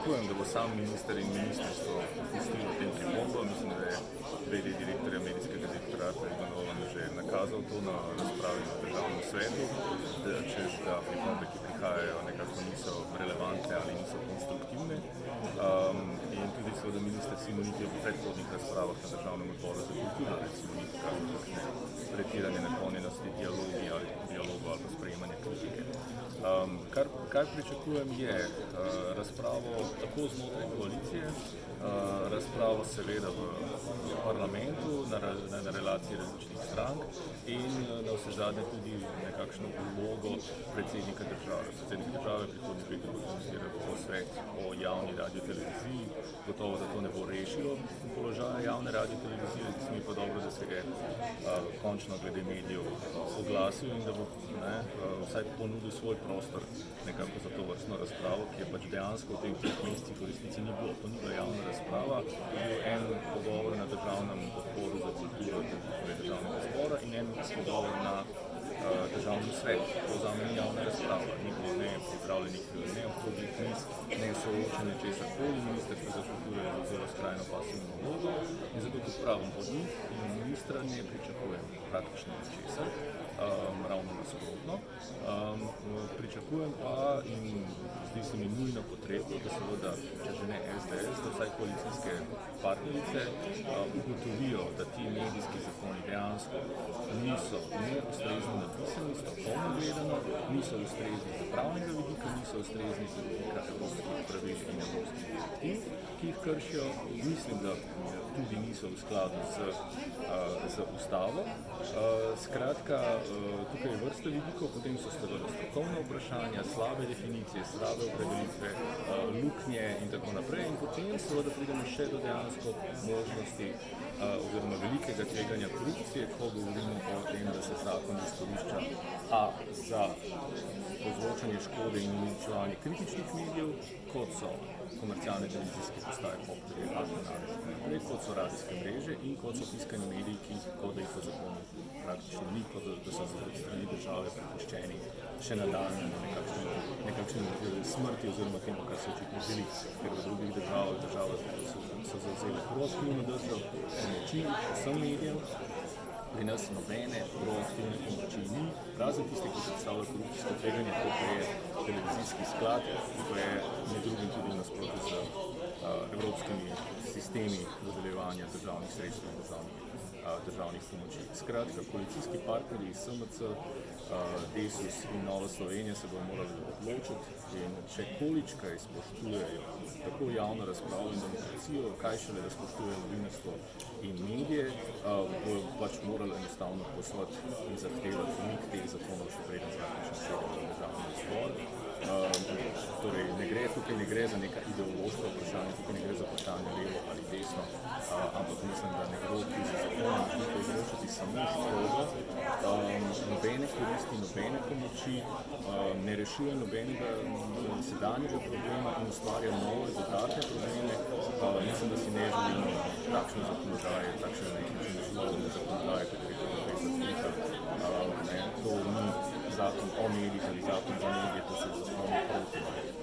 Pričakujem, da bo sam minister in ministrstvo opustilo tem pripombam. Mislim, da je v.d. direktorja medijskega direktorata Ivanovem že nakazal to na razpravi na državnem svetu, češ da pripombe, ki prihajajo, nekako niso relevantne ali niso konstruktivne. In tudi seveda minister Simoniti v predhodnih razpravah na državnem odboru za kulturo recimo ni pokazal kakšne pretirane naklonjenosti dialogu ali sprejemanja kritike. Kar pričakujem je razpravo tako znotraj koalicije, razpravo seveda v parlamentu na relaciji različnih strank in na vse zadnje tudi nekakšno vlogo predsednika države. Predsednik države prihodnji teden bo organiziral posvet o javni radioteleviziji. Gotovo, da to ne bo rešilo položaja javne radiotelevizije, zdi se mi pa dobro, da se je končno glede medijev oglasil in da bo vsaj ponudil svoj prostor nekako za to vrstno razpravo, ki je pač dejansko v teh mesecih v resnici ni bilo. To ni bila javna razprava, je bil en pogovor na državnem odboru za kulturo državnega zbora in en pogovor na državnem svetu. To za me ni javna razprava, ni bilo ne pripravljenih ne okroglih miz, ne soočenja česarkoli. Ministrstvo za kulturo je zelo skrajno pasivno vlogo in zato kot pravim od njih in ministra ne pričakujem praktično ničesar, ravno nasprotno. Pričakujem pa in zdi se mi nujno potrebno, da seveda, če že ne SDS, da vsaj koalicijske partnerice ugotovijo, da ti medijski zakoni dejansko niso neustrezno napisani, strokovno gledano, niso ustrezni z pravnega vidika, niso ustrezni z vidika evropskih pravil in evropskih direktiv, ki jih kršijo. Mislim, da tudi niso v skladu z ustavo. Skratka, tukaj je vrsta vidikov, potem so seveda strokovne vprašanja, slabe definicije, slabe opredelitve, luknje in tako naprej. In potem seveda pridemo še do dejansko možnosti oziroma velikega tveganja korupcije, ko govorimo o tem, da se zakon izkorišča za povzročanje škode in uničevanje kritičnih medijev, kot so komercialne televizijske postaje Pop TV, naprej, kot so radijske mreže in kot so tiskani mediji, ki jih kot da jih v zakonu praktično ni, kot da so zaradi strani države prepuščeni še nadaljne nekakšne smrti oziroma temu, kar se očitno želi, ker v drugih državah so zavzeli proaktivno držo pomoči vsem medijem. Pri nas nobene proaktivne pomoči ni, razen tiste, ki predstavlja korupcijsko tveganje, kot je televizijski sklad, ki je med drugim tudi v nasprotju z evropskimi sistemi dodeljevanja državnih sredstev in državnih pomoči. Skratka, koalicijski partnerji SMC, Desus in Nova Slovenija se bodo morali odločiti in če količkaj spoštujejo tako javno razpravo in demokracijo, kaj šele da spoštujejo novinarstvo in medije, bodo pač morali enostavno poslati in zahtevati umik teh zakonov, še preden praktično sega v državni zbor. Torej, tukaj ne gre za neka ideološka vprašanja, tukaj ne gre za vprašanje levo ali desno, ampak mislim, da nekdo, ki za zakonom želi povzročiti samo škodo, nobene koristi, nobene pomoči, ne rešuje nobenega sedanjega problema in ustvarja nove dodatne probleme. Mislim, da si ne želimo takšne zakonodaje, takšne neželjene zakonodaje, kot je rekel profesor Strihar. To ni zakon o medijih ali zakon za medije, to se zakon proti.